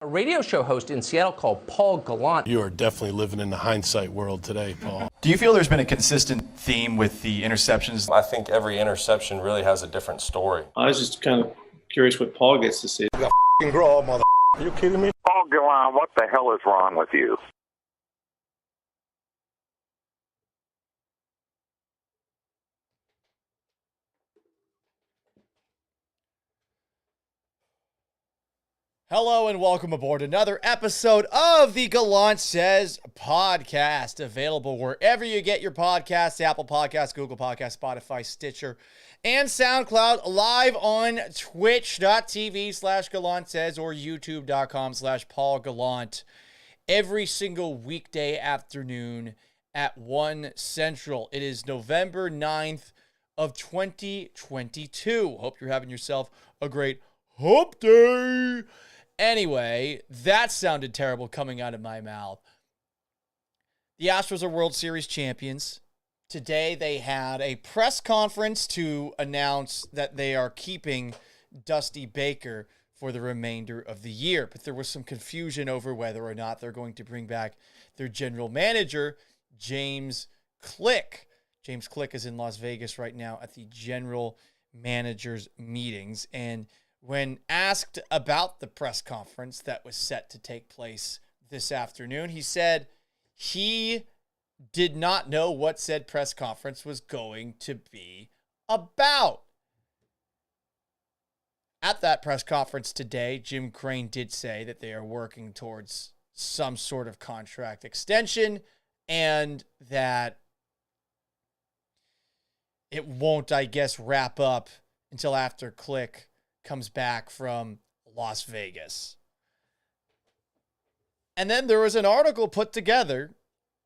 A radio show host in Seattle called Paul Gallant. You are definitely living in the hindsight world today, Paul. Do you feel there's been a consistent theme with the interceptions? I think every interception really has a different story. I was just kind of curious what Paul gets to see. You got f***ing grow, mother. Are you kidding me? Paul Gallant, what the hell is wrong with you? Hello and welcome aboard another episode of the Gallant Says podcast, available wherever you get your podcasts, Apple Podcasts, Google Podcasts, Spotify, Stitcher, and SoundCloud, live on twitch.tv/Gallant Says or youtube.com/Paul Gallant every single weekday afternoon at 1 Central. It is November 9th of 2022. Hope you're having yourself a great hump day. Anyway, that sounded terrible coming out of my mouth. The Astros are World Series champions. Today they had a press conference to announce that they are keeping Dusty Baker for the remainder of the year. But there was some confusion over whether or not they're going to bring back their general manager, James Click. James Click is in Las Vegas right now at the general manager's meetings. And when asked about the press conference that was set to take place this afternoon, he said he did not know what said press conference was going to be about. At that press conference today, Jim Crane did say that they are working towards some sort of contract extension and that it won't, I guess, wrap up until after Click comes back from Las Vegas. And then there was an article put together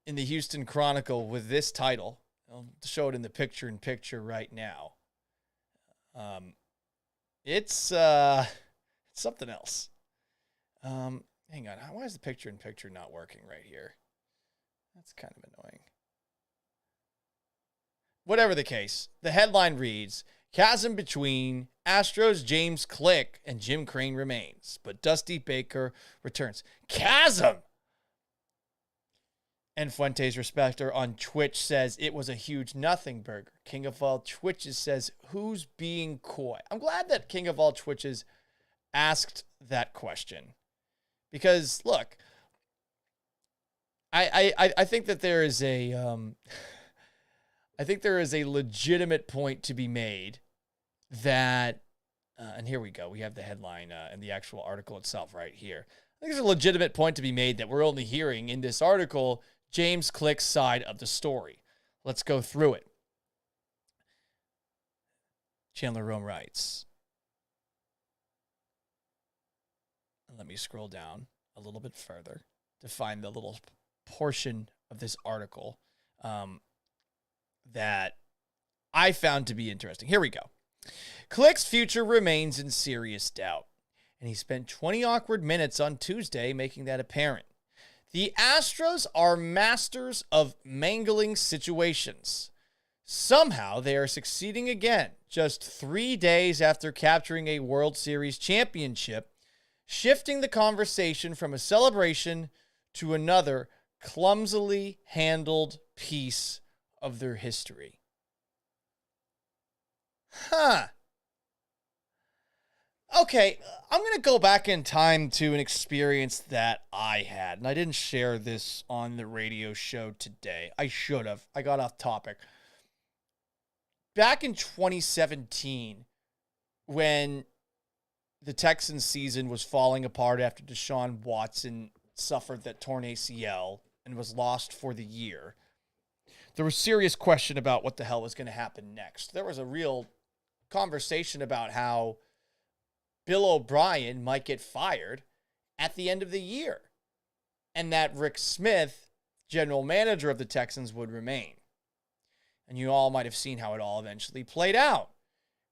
in the Houston Chronicle with this title. I'll show it in the picture-in-picture right now. It's something else. Hang on. Why is the picture-in-picture not working right here? That's kind of annoying. Whatever the case, the headline reads, "Chasm between Astros James Click and Jim Crane remains, but Dusty Baker returns." Chasm! And Fuentes Respecter on Twitch says it was a huge nothing burger. King of all Twitches says, who's being coy? I'm glad that King of all Twitches asked that question. Because, look, I think that there is a I think there is a legitimate point to be made that, and here we go. We have the headline and the actual article itself right here. I think there's a legitimate point to be made that we're only hearing in this article James Click's side of the story. Let's go through it. Chandler Rome writes, and let me scroll down a little bit further to find the little portion of this article that I found to be interesting. Here we go. Click's future remains in serious doubt, and he spent 20 awkward minutes on Tuesday making that apparent. The Astros are masters of mangling situations. Somehow they are succeeding again, just 3 days after capturing a World Series championship, shifting the conversation from a celebration to another clumsily handled piece of their history. Okay, I'm going to go back in time to an experience that I had, and I didn't share this on the radio show today. I should have. I got off topic. Back in 2017, when the Texans season was falling apart after Deshaun Watson suffered that torn ACL and was lost for the year, there was serious question about what the hell was going to happen next. There was a real conversation about how Bill O'Brien might get fired at the end of the year and that Rick Smith, general manager of the Texans, would remain. And you all might have seen how it all eventually played out,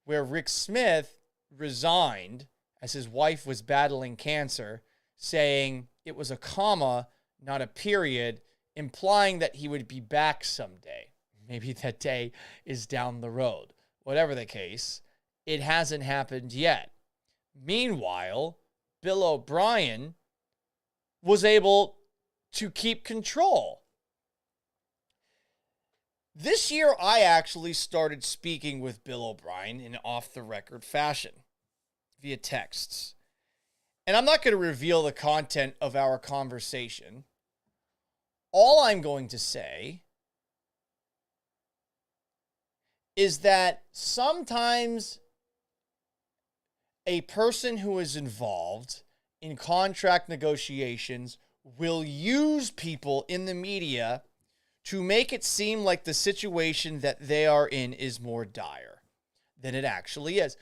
where Rick Smith resigned as his wife was battling cancer, saying it was a comma, not a period, implying that he would be back someday. Maybe that day is down the road. Whatever the case, it hasn't happened yet. Meanwhile, Bill O'Brien was able to keep control. This year, I actually started speaking with Bill O'Brien in off-the-record fashion via texts. And I'm not going to reveal the content of our conversation. All I'm going to say is that sometimes a person who is involved in contract negotiations will use people in the media to make it seem like the situation that they are in is more dire than it actually is.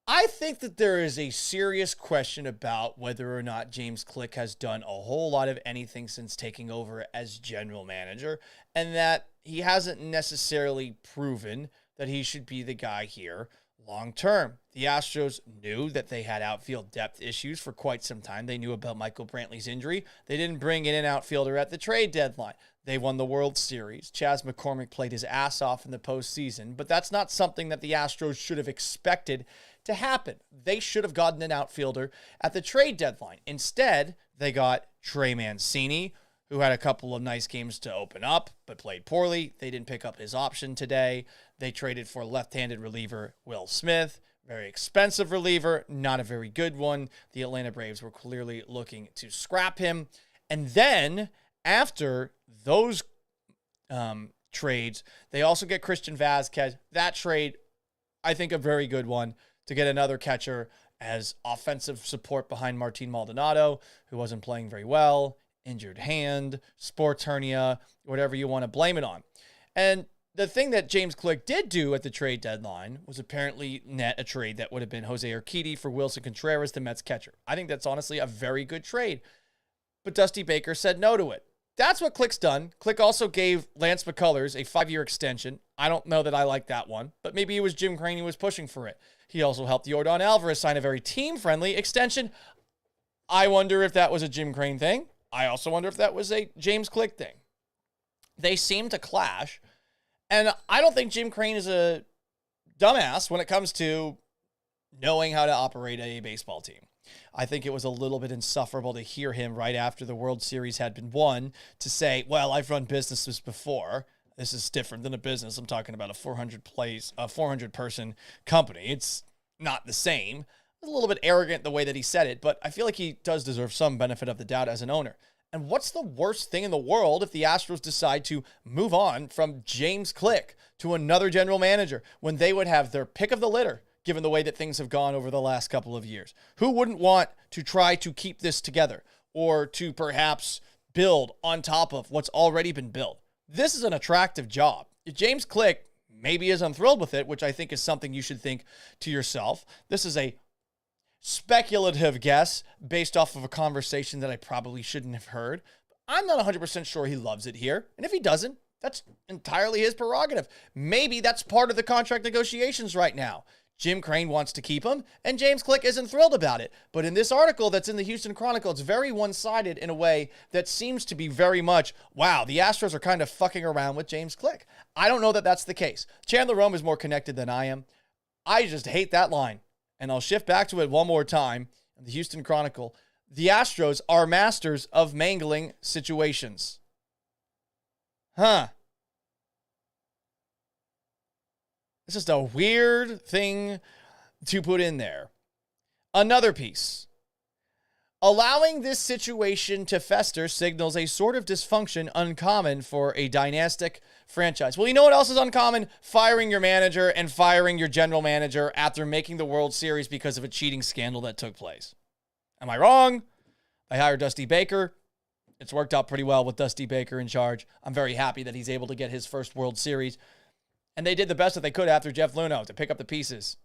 I think that there is a serious question about whether or not James Click has done a whole lot of anything since taking over as general manager, and that he hasn't necessarily proven that he should be the guy here long term. The Astros knew that they had outfield depth issues for quite some time. They knew about Michael Brantley's injury. They didn't bring in an outfielder at the trade deadline. They won the World Series. Chas McCormick played his ass off in the postseason, but that's not something that the Astros should have expected to happen. They should have gotten an outfielder at the trade deadline. Instead, they got Trey Mancini, who had a couple of nice games to open up, but played poorly. They didn't pick up his option today. They traded for left-handed reliever Will Smith. Very expensive reliever, not a very good one. The Atlanta Braves were clearly looking to scrap him. And then, after those trades, they also get Christian Vazquez. That trade, I think, a very good one to get another catcher as offensive support behind Martin Maldonado, who wasn't playing very well. Injured hand, sports hernia, whatever you want to blame it on. And the thing that James Click did do at the trade deadline was apparently net a trade that would have been Jose Urquidy for Wilson Contreras, the Mets catcher. I think that's honestly a very good trade. But Dusty Baker said no to it. That's what Click's done. Click also gave Lance McCullers a 5-year extension. I don't know that I like that one, but maybe it was Jim Crane who was pushing for it. He also helped Yordan Alvarez sign a very team-friendly extension. I wonder if that was a Jim Crane thing. I also wonder if that was a James Click thing. They seem to clash. And I don't think Jim Crane is a dumbass when it comes to knowing how to operate a baseball team. I think it was a little bit insufferable to hear him right after the World Series had been won to say, well, I've run businesses before. This is different than a business. I'm talking about a 400-person company. It's not the same. A little bit arrogant the way that he said it, but I feel like he does deserve some benefit of the doubt as an owner. And what's the worst thing in the world if the Astros decide to move on from James Click to another general manager when they would have their pick of the litter, given the way that things have gone over the last couple of years? Who wouldn't want to try to keep this together or to perhaps build on top of what's already been built? This is an attractive job. If James Click maybe is unthrilled with it, which I think is something you should think to yourself, this is a speculative guess based off of a conversation that I probably shouldn't have heard. I'm not 100% sure he loves it here. And if he doesn't, that's entirely his prerogative. Maybe that's part of the contract negotiations right now. Jim Crane wants to keep him, and James Click isn't thrilled about it. But in this article that's in the Houston Chronicle, it's very one-sided in a way that seems to be very much, wow, the Astros are kind of fucking around with James Click. I don't know that that's the case. Chandler Rome is more connected than I am. I just hate that line. And I'll shift back to it one more time. In the Houston Chronicle, the Astros are masters of mangling situations. It's just a weird thing to put in there. Another piece. Allowing this situation to fester signals a sort of dysfunction uncommon for a dynastic franchise. Well, you know what else is uncommon? Firing your manager and firing your general manager after making the World Series because of a cheating scandal that took place. Am I wrong? I hired Dusty Baker. It's worked out pretty well with Dusty Baker in charge. I'm very happy that he's able to get his first World Series. And they did the best that they could after Jeff Luhnow to pick up the pieces.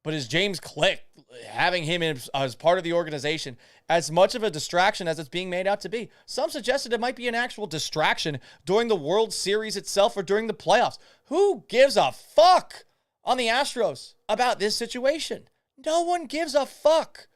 But is James Click, having him as part of the organization, as much of a distraction as it's being made out to be? Some suggested it might be an actual distraction during the World Series itself or during the playoffs. Who gives a fuck on the Astros about this situation? No one gives a fuck.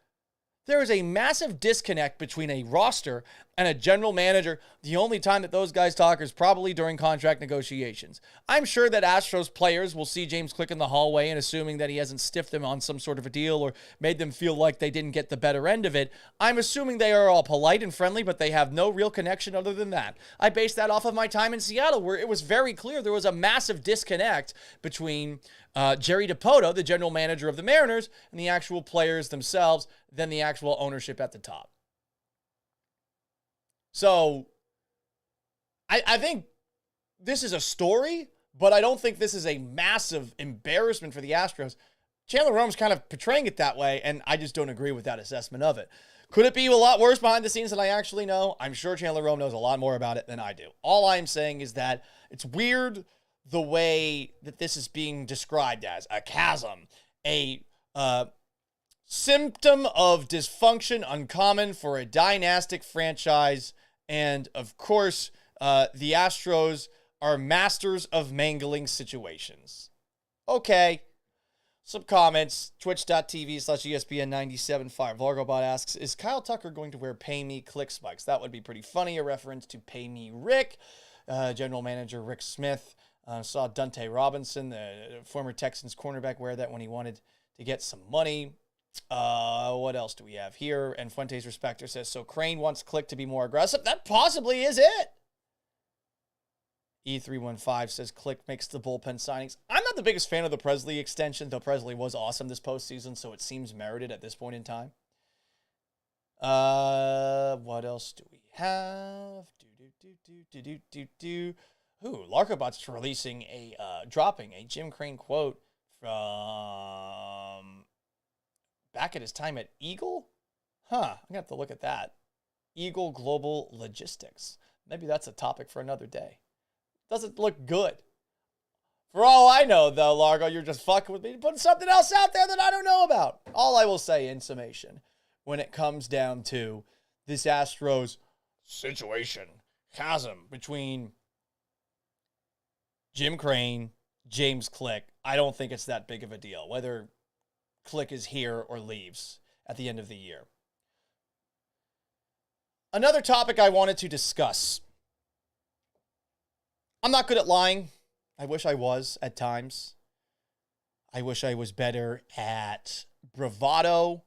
There is a massive disconnect between a roster and a general manager, the only time that those guys talk is probably during contract negotiations. I'm sure that Astros players will see James Click in the hallway and assuming that he hasn't stiffed them on some sort of a deal or made them feel like they didn't get the better end of it. I'm assuming they are all polite and friendly, but they have no real connection other than that. I base that off of my time in Seattle, where it was very clear there was a massive disconnect between Jerry DiPoto, the general manager of the Mariners, and the actual players themselves, than the actual ownership at the top. So, I think this is a story, but I don't think this is a massive embarrassment for the Astros. Chandler Rome's kind of portraying it that way, and I just don't agree with that assessment of it. Could it be a lot worse behind the scenes than I actually know? I'm sure Chandler Rome knows a lot more about it than I do. All I'm saying is that it's weird the way that this is being described as a chasm, a symptom of dysfunction uncommon for a dynastic franchise. And, of course, the Astros are masters of mangling situations. Okay. Some comments. Twitch.tv/ESPN975. Largobot asks, is Kyle Tucker going to wear Pay Me Click Spikes? That would be pretty funny. A reference to Pay Me Rick. General Manager Rick Smith saw Dante Robinson, the former Texans cornerback, wear that when he wanted to get some money. What else do we have here? And Fuentes Respector says, so Crane wants Click to be more aggressive. That possibly is it. E315 says Click makes the bullpen signings. I'm not the biggest fan of the Presley extension, though Presley was awesome this postseason, so it seems merited at this point in time. What else do we have? Ooh, Larkobot's releasing dropping a Jim Crane quote from back at his time at Eagle? I'm going to have to look at that. Eagle Global Logistics. Maybe that's a topic for another day. Doesn't look good. For all I know, though, Largo, you're just fucking with me, putting something else out there that I don't know about. All I will say in summation, when it comes down to this Astros situation, chasm between Jim Crane, James Click, I don't think it's that big of a deal, whether Click is here or leaves at the end of the year. Another topic I wanted to discuss. I'm not good at lying. I wish I was at times. I wish I was better at bravado.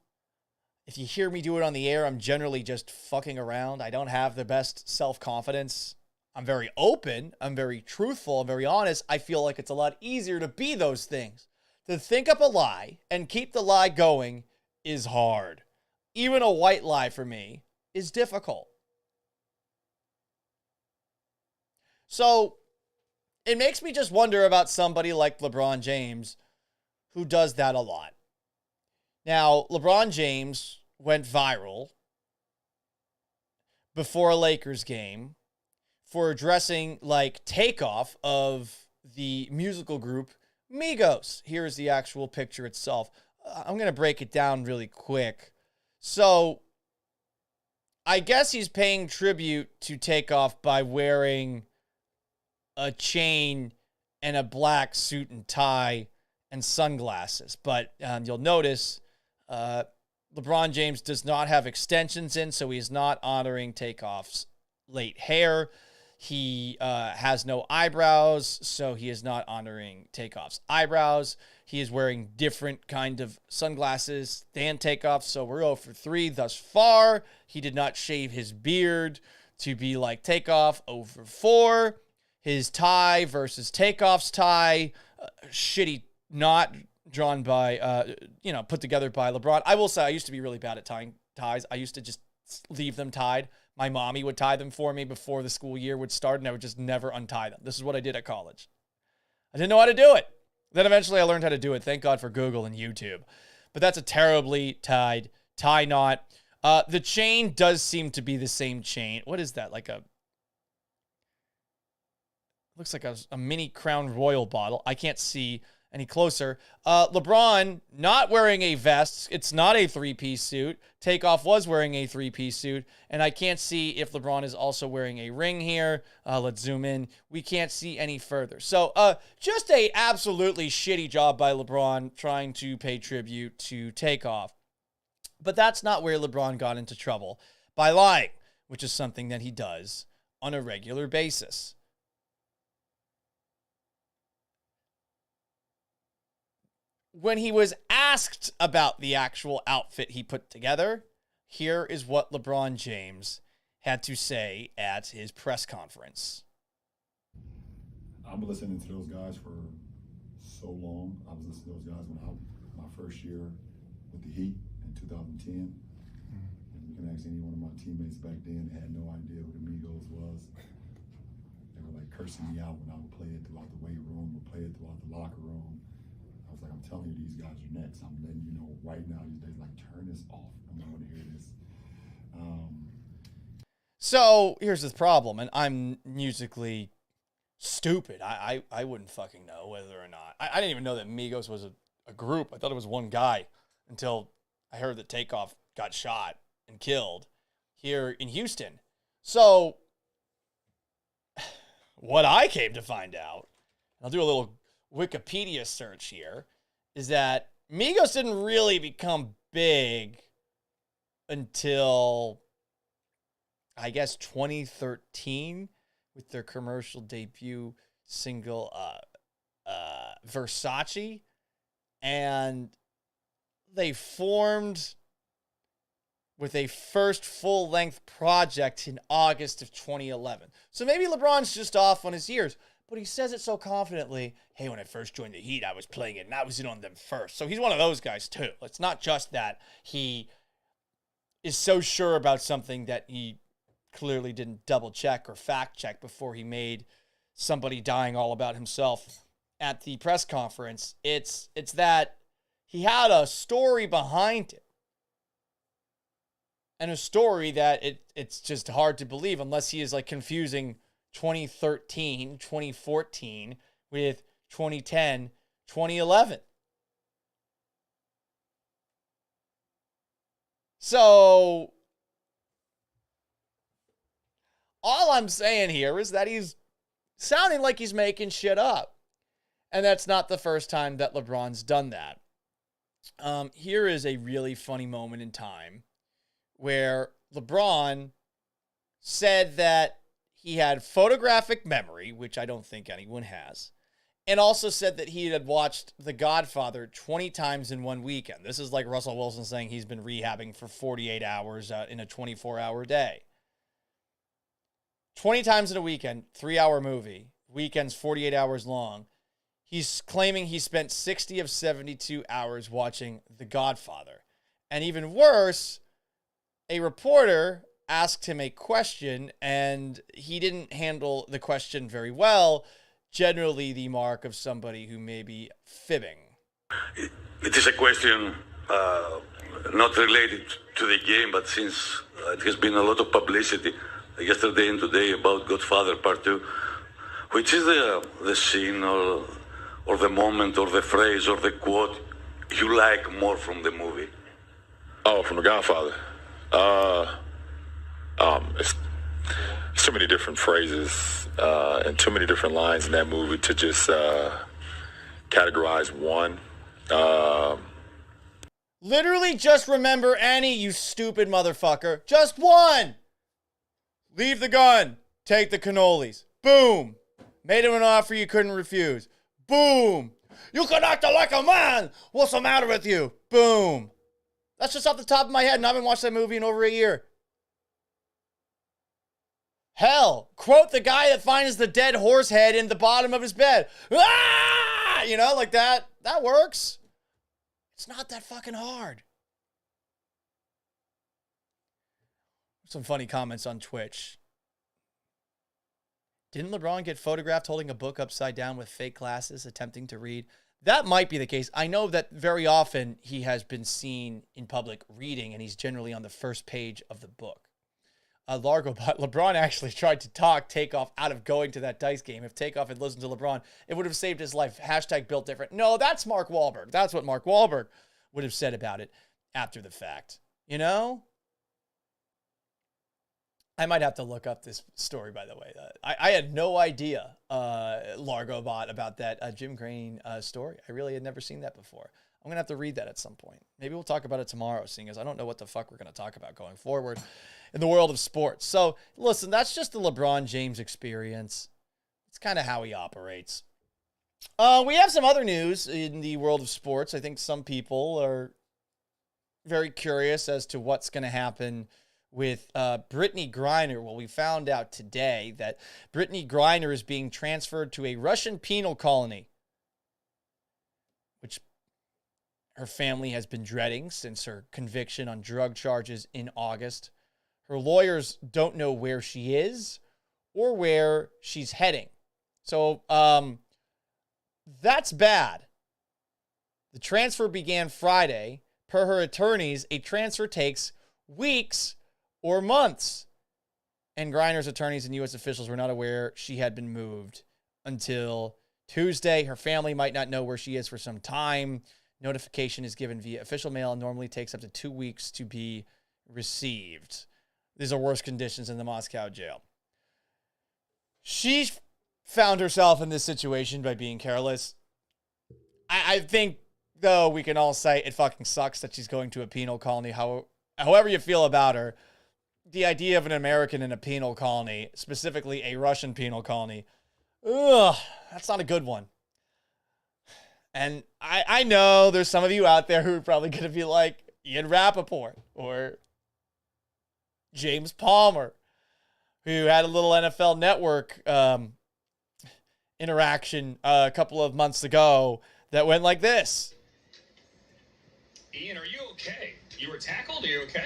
If you hear me do it on the air, I'm generally just fucking around. I don't have the best self-confidence. I'm very open. I'm very truthful. I'm very honest. I feel like it's a lot easier to be those things. To think up a lie and keep the lie going is hard. Even a white lie for me is difficult. So it makes me just wonder about somebody like LeBron James who does that a lot. Now, LeBron James went viral before a Lakers game for addressing like Takeoff of the musical group Migos. Here's the actual picture itself. I'm going to break it down really quick. So, I guess he's paying tribute to Takeoff by wearing a chain and a black suit and tie and sunglasses. But you'll notice LeBron James does not have extensions in, so he's not honoring Takeoff's late hair. He has no eyebrows, so he is not honoring Takeoff's eyebrows. He is wearing different kind of sunglasses than Takeoff, so we're 0 for 3 thus far. He did not shave his beard to be like Takeoff, 0 for 4. His tie versus Takeoff's tie, shitty knot drawn by, put together by LeBron. I will say I used to be really bad at tying ties. I used to just leave them tied. My mommy would tie them for me before the school year would start, and I would just never untie them. This is what I did at college. I didn't know how to do it. Then eventually I learned how to do it. Thank God for Google and YouTube. But that's a terribly tied tie knot. The chain does seem to be the same chain. What is that? Looks like a mini Crown Royal bottle. I can't see any closer. LeBron not wearing a vest. It's not a three-piece suit. Takeoff was wearing a three-piece suit. And I can't see if LeBron is also wearing a ring here. Let's zoom in. We can't see any further. So just a absolutely shitty job by LeBron trying to pay tribute to Takeoff. But that's not where LeBron got into trouble. By lying. which is something that he does on a regular basis. When he was asked about the actual outfit he put together, here is what LeBron James had to say at his press conference. I've been listening to those guys for so long. I was listening to those guys when my first year with the Heat in 2010. And you can ask any one of my teammates back then, they had no idea who the Migos was. They were like cursing me out when I would play it throughout the weight room, would play it throughout the locker room. I was like, I'm telling you, these guys are next. I'm letting you know right now these days, like, turn this off. I don't want to hear this. So here's the problem, and I'm musically stupid. I wouldn't fucking know whether or not. I didn't even know that Migos was a group. I thought it was one guy until I heard that Takeoff got shot and killed here in Houston. So what I came to find out, I'll do a little Wikipedia search here, is that Migos didn't really become big until, I guess, 2013 with their commercial debut single, Versace. And they formed with a first full-length project in August of 2011. So maybe LeBron's just off on his years, but he says it so confidently. Hey, when I first joined the Heat, I was playing it, and I was in on them first. So he's one of those guys, too. It's not just that he is so sure about something that he clearly didn't double-check or fact-check before he made somebody dying all about himself at the press conference. It's that he had a story behind it. And a story that it's just hard to believe unless he is like confusing 2013, 2014 with 2010, 2011. So all I'm saying here is that he's sounding like he's making shit up. And that's not the first time that LeBron's done that. Here is a really funny moment in time where LeBron said that he had photographic memory, which I don't think anyone has, and also said that he had watched The Godfather 20 times in one weekend. This is like Russell Wilson saying he's been rehabbing for 48 hours in a 24-hour day. 20 times in a weekend, 3-hour movie. Weekend's 48 hours long. He's claiming he spent 60 of 72 hours watching The Godfather. And even worse, a reporter asked him a question, and he didn't handle the question very well, generally the mark of somebody who may be fibbing. It is a question not related to the game, but since it has been a lot of publicity yesterday and today about Godfather Part 2, which is the scene or the moment or the phrase or the quote you like more from the movie? Oh, from The Godfather. It's so many different phrases and too many different lines in that movie to just categorize one. Literally just remember any, you stupid motherfucker. Just one. Leave the gun. Take the cannolis. Boom. Made him an offer you couldn't refuse. Boom. You can act like a man. What's the matter with you? Boom. That's just off the top of my head, and I haven't watched that movie in over a year. Hell, quote the guy that finds the dead horse head in the bottom of his bed. Ah! You know, like that. That works. It's not that fucking hard. Some funny comments on Twitch. Didn't LeBron get photographed holding a book upside down with fake glasses attempting to read? That might be the case. I know that very often he has been seen in public reading, and he's generally on the first page of the book. LeBron actually tried to talk Takeoff out of going to that dice game. If Takeoff had listened to LeBron, it would have saved his life. Hashtag built different. No, that's Mark Wahlberg. That's what Mark Wahlberg would have said about it after the fact. You know? I might have to look up this story, by the way. I had no idea, Largo Bot, about that Jim Crane story. I really had never seen that before. I'm going to have to read that at some point. Maybe we'll talk about it tomorrow, seeing as I don't know what the fuck we're going to talk about going forward in the world of sports. So, listen, that's just the LeBron James experience. It's kind of how he operates. We have some other news in the world of sports. I think some people are very curious as to what's going to happen with Brittany Griner. Well, we found out today that Brittany Griner is being transferred to a Russian penal colony, which her family has been dreading since her conviction on drug charges in August. Her lawyers don't know where she is or where she's heading. So, that's bad. The transfer began Friday. Per her attorneys, a transfer takes weeks or months. And Griner's attorneys and U.S. officials were not aware she had been moved until Tuesday. Her family might not know where she is for some time. Notification is given via official mail and normally takes up to 2 weeks to be received. These are worse conditions in the Moscow jail. She found herself in this situation by being careless. I think, though, we can all say it fucking sucks that she's going to a penal colony. However you feel about her, the idea of an American in a penal colony, specifically a Russian penal colony, that's not a good one. And I know there's some of you out there who are probably going to be like Ian Rappaport or James Palmer, who had a little NFL Network interaction a couple of months ago that went like this. Ian, are you okay? You were tackled? Are you okay?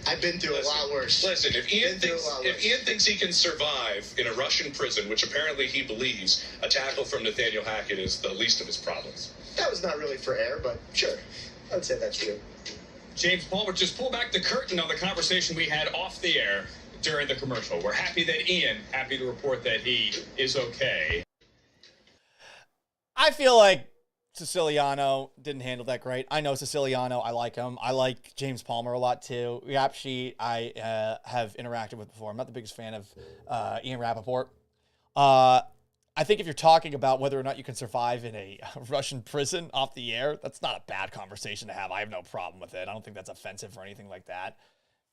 I've been through a lot worse. Listen, if Ian thinks he can survive in a Russian prison, which apparently he believes, a tackle from Nathaniel Hackett is the least of his problems. That was not really for air, but sure. I would say that's true. James Palmer, just pull back the curtain on the conversation we had off the air during the commercial. We're happy to report that he is okay. I feel like Siciliano didn't handle that great. I know Siciliano. I like him. I like James Palmer a lot, too. Rap Sheet, I have interacted with before. I'm not the biggest fan of Ian Rappaport. I think if you're talking about whether or not you can survive in a Russian prison off the air, that's not a bad conversation to have. I have no problem with it. I don't think that's offensive or anything like that.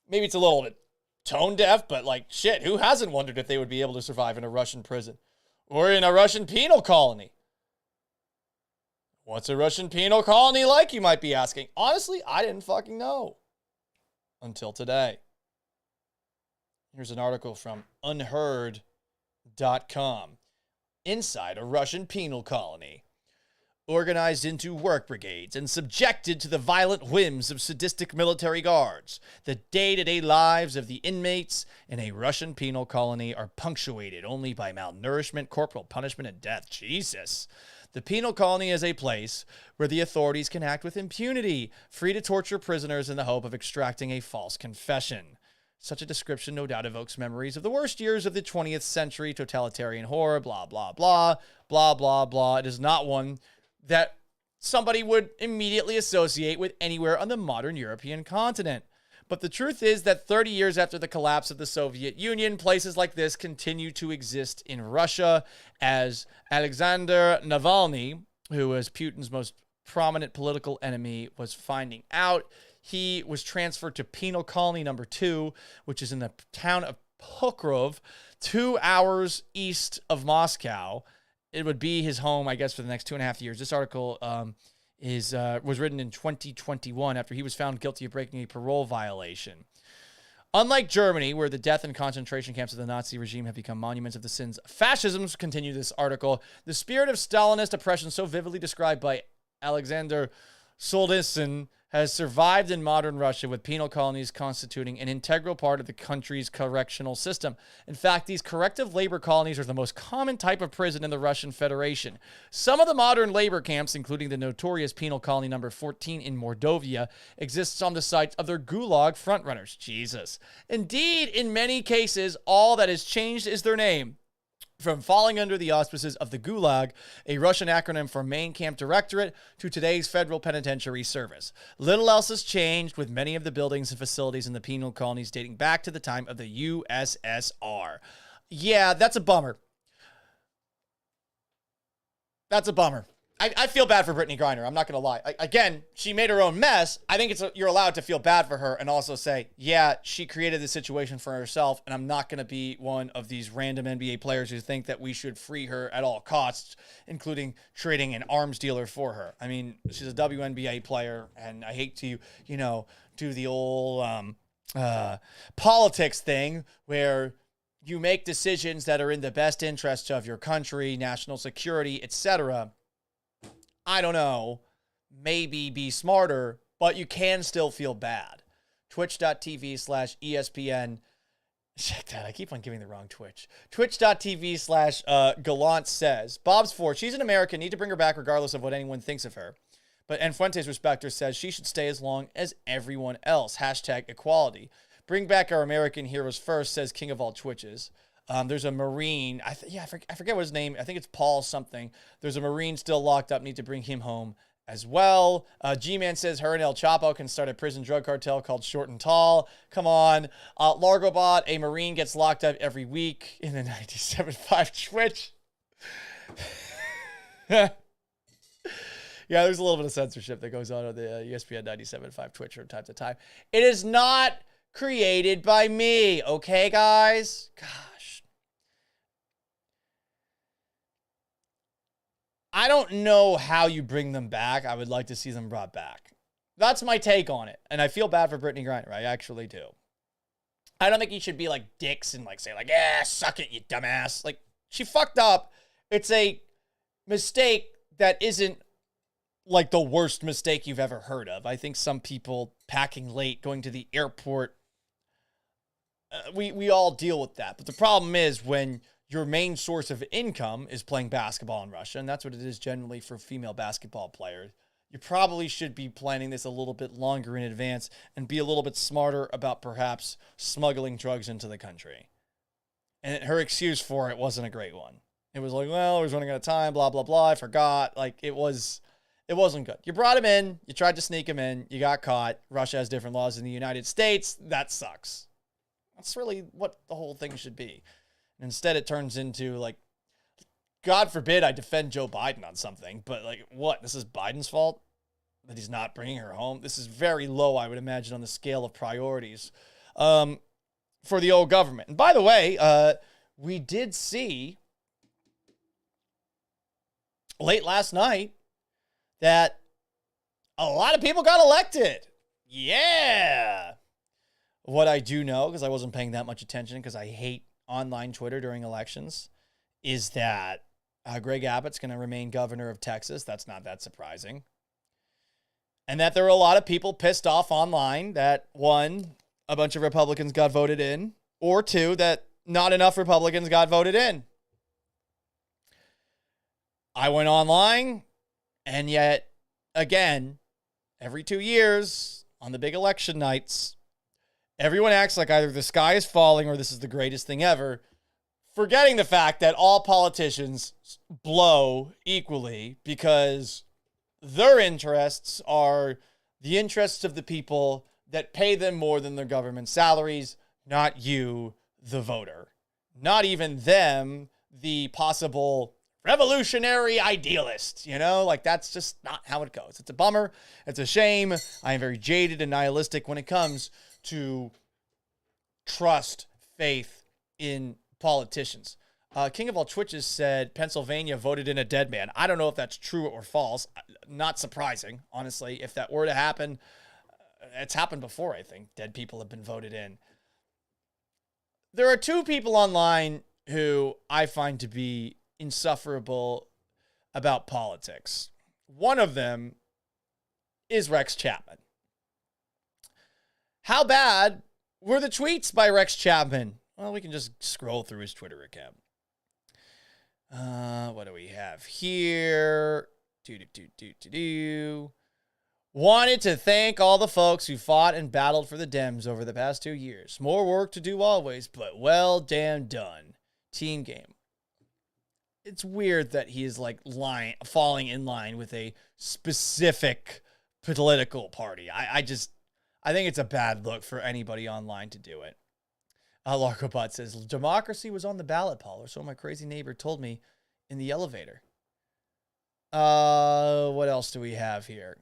Maybe it's a little bit tone deaf, but like, shit, who hasn't wondered if they would be able to survive in a Russian prison or in a Russian penal colony? What's a Russian penal colony like, you might be asking? Honestly, I didn't fucking know until today. Here's an article from unheard.com. Inside a Russian penal colony. Organized into work brigades and subjected to the violent whims of sadistic military guards, the day-to-day lives of the inmates in a Russian penal colony are punctuated only by malnourishment, corporal punishment, and death. Jesus. The penal colony is a place where the authorities can act with impunity, free to torture prisoners in the hope of extracting a false confession. Such a description no doubt evokes memories of the worst years of the 20th century, totalitarian horror, blah, blah, blah, blah, blah, blah. It is not one that somebody would immediately associate with anywhere on the modern European continent. But the truth is that 30 years after the collapse of the Soviet Union, places like this continue to exist in Russia, as Alexander Navalny, who was Putin's most prominent political enemy, was finding out. He was transferred to penal colony number 2, which is in the town of Pokrov, 2 hours east of Moscow. It would be his home, I guess, for the next 2.5 years. This article was written in 2021 after he was found guilty of breaking a parole violation. Unlike Germany, where the death and concentration camps of the Nazi regime have become monuments of the sins of fascism, continue this article, the spirit of Stalinist oppression so vividly described by Alexander Solzhenitsyn has survived in modern Russia, with penal colonies constituting an integral part of the country's correctional system. In fact, these corrective labor colonies are the most common type of prison in the Russian Federation. Some of the modern labor camps, including the notorious penal colony number 14 in Mordovia, exists on the site of their Gulag frontrunners. Jesus. Indeed, in many cases, all that has changed is their name. From falling under the auspices of the Gulag, a Russian acronym for Main Camp Directorate, to today's Federal Penitentiary Service. Little else has changed, with many of the buildings and facilities in the penal colonies dating back to the time of the USSR. Yeah, that's a bummer. That's a bummer. I feel bad for Brittany Griner. I'm not going to lie. Again, she made her own mess. I think you're allowed to feel bad for her and also say, yeah, she created the situation for herself, and I'm not going to be one of these random NBA players who think that we should free her at all costs, including trading an arms dealer for her. I mean, she's a WNBA player, and I hate to, do the old politics thing where you make decisions that are in the best interest of your country, national security, etc. I don't know, maybe be smarter, but you can still feel bad. Twitch.tv/ESPN. Check that. I keep on giving the wrong Twitch. Twitch.tv/Gallant says, Bob's for, she's an American, need to bring her back regardless of what anyone thinks of her. But Fuentes Respecter says she should stay as long as everyone else. #equality. Bring back our American heroes first, says King of all Twitches. There's a Marine. I forget what his name. I think it's Paul something. There's a Marine still locked up. Need to bring him home as well. G-Man says her and El Chapo can start a prison drug cartel called Short and Tall. Come on. Largobot, a Marine gets locked up every week in the 97.5 Twitch. Yeah, there's a little bit of censorship that goes on the ESPN 97.5 Twitch from time to time. It is not created by me, okay, guys? Gosh. I don't know how you bring them back. I would like to see them brought back. That's my take on it. And I feel bad for Brittany Griner. I actually do. I don't think you should be like dicks and like say like, yeah, suck it, you dumbass. Like, she fucked up. It's a mistake that isn't like the worst mistake you've ever heard of. I think some people packing late, going to the airport, we all deal with that. But the problem is when your main source of income is playing basketball in Russia, and that's what it is generally for female basketball players, you probably should be planning this a little bit longer in advance and be a little bit smarter about perhaps smuggling drugs into the country. And her excuse for it wasn't a great one. It was like, well, I was running out of time, blah, blah, blah, I forgot. Like, it wasn't good. You brought him in, you tried to sneak him in, you got caught. Russia has different laws than the United States. That sucks. That's really what the whole thing should be. Instead, it turns into, like, God forbid I defend Joe Biden on something, but, like, what? This is Biden's fault that he's not bringing her home? This is very low, I would imagine, on the scale of priorities for the old government. And by the way, we did see late last night that a lot of people got elected. Yeah. What I do know, because I wasn't paying that much attention because I hate online Twitter during elections, is that Greg Abbott's going to remain governor of Texas. That's not that surprising. And that there are a lot of people pissed off online that, one, a bunch of Republicans got voted in, or two, that not enough Republicans got voted in. I went online, and yet, again, every 2 years on the big election nights, everyone acts like either the sky is falling or this is the greatest thing ever, forgetting the fact that all politicians blow equally because their interests are the interests of the people that pay them more than their government salaries, not you, the voter. Not even them, the possible revolutionary idealist, Like, that's just not how it goes. It's a bummer. It's a shame. I am very jaded and nihilistic when it comes to trust, faith in politicians. King of all Twitches said Pennsylvania voted in a dead man. I don't know if that's true or false. Not surprising, honestly. If that were to happen, it's happened before, I think. Dead people have been voted in. There are two people online who I find to be insufferable about politics. One of them is Rex Chapman. How bad were the tweets by Rex Chapman? Well, we can just scroll through his Twitter account. What do we have here? Wanted to thank all the folks who fought and battled for the Dems over the past 2 years. More work to do always, but well damn done. Team game. It's weird that he is like falling in line with a specific political party. I think it's a bad look for anybody online to do it. Larkobot says, democracy was on the ballot, Paul, or so my crazy neighbor told me in the elevator. What else do we have here?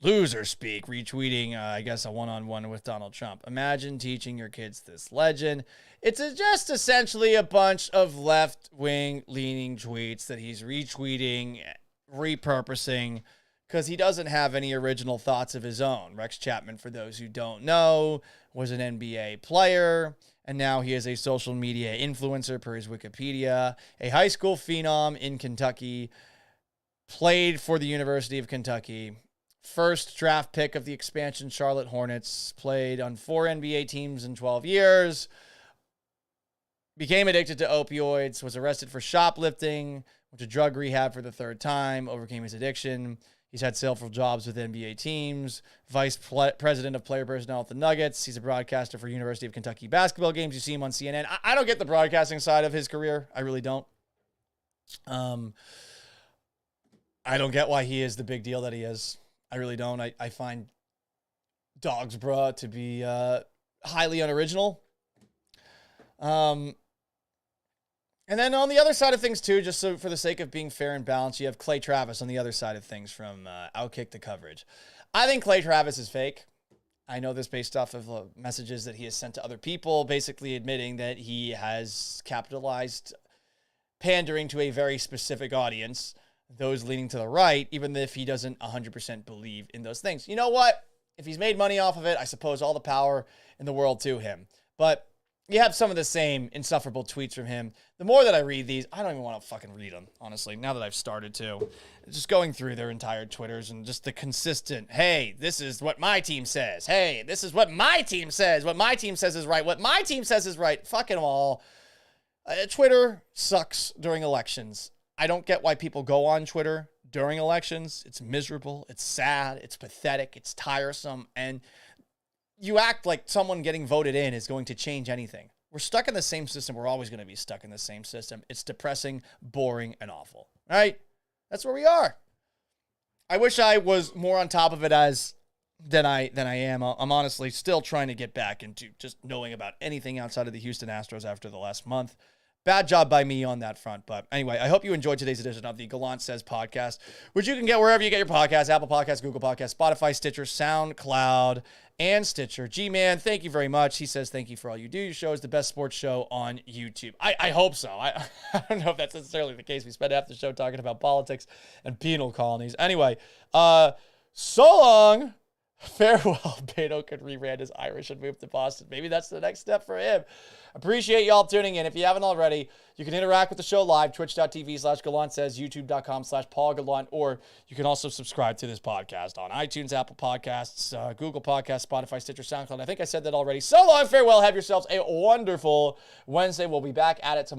Loser speak, retweeting, I guess, a one-on-one with Donald Trump. Imagine teaching your kids this legend. It's just essentially a bunch of left-wing leaning tweets that he's retweeting, repurposing, because he doesn't have any original thoughts of his own. Rex Chapman, for those who don't know, was an NBA player, and now he is a social media influencer per his Wikipedia, a high school phenom in Kentucky, played for the University of Kentucky, first draft pick of the expansion Charlotte Hornets, played on 4 NBA teams in 12 years, became addicted to opioids, was arrested for shoplifting, went to drug rehab for the 3rd time, overcame his addiction. He's had several jobs with NBA teams, vice president of player personnel at the Nuggets. He's a broadcaster for University of Kentucky basketball games. You see him on CNN. I don't get the broadcasting side of his career. I really don't. I don't get why he is the big deal that he is. I really don't. I find Dogsbra to be highly unoriginal. And then on the other side of things, too, just so for the sake of being fair and balanced, you have Clay Travis on the other side of things from Outkick the Coverage. I think Clay Travis is fake. I know this based off of messages that he has sent to other people, basically admitting that he has capitalized pandering to a very specific audience, those leaning to the right, even if he doesn't 100% believe in those things. You know what? If he's made money off of it, I suppose all the power in the world to him. But you have some of the same insufferable tweets from him. The more that I read these, I don't even want to fucking read them, honestly, now that I've started to. Just going through their entire Twitters and just the consistent, hey, this is what my team says. Hey, this is what my team says. What my team says is right. What my team says is right. Fucking them all. Twitter sucks during elections. I don't get why people go on Twitter during elections. It's miserable. It's sad. It's pathetic. It's tiresome. And you act like someone getting voted in is going to change anything. We're stuck in the same system. We're always going to be stuck in the same system. It's depressing, boring, and awful. All right? That's where we are. I wish I was more on top of it than I am. I'm honestly still trying to get back into just knowing about anything outside of the Houston Astros after the last month. Bad job by me on that front. But anyway, I hope you enjoyed today's edition of the Gallant Says podcast, which you can get wherever you get your podcasts: Apple Podcasts, Google Podcasts, Spotify, Stitcher, SoundCloud, and Stitcher. G-Man, thank you very much. He says thank you for all you do. Your show is the best sports show on YouTube. I hope so. I don't know if that's necessarily the case. We spent half the show talking about politics and penal colonies. Anyway, so long. Farewell. Beto could rebrand as Irish and move to Boston. Maybe that's the next step for him. Appreciate y'all tuning in. If you haven't already, you can interact with the show live, twitch.tv/GallantSays, youtube.com/Paul Gallant, or you can also subscribe to this podcast on iTunes, Apple Podcasts, Google Podcasts, Spotify, Stitcher, SoundCloud. I think I said that already. So long, farewell. Have yourselves a wonderful Wednesday. We'll be back at it tomorrow.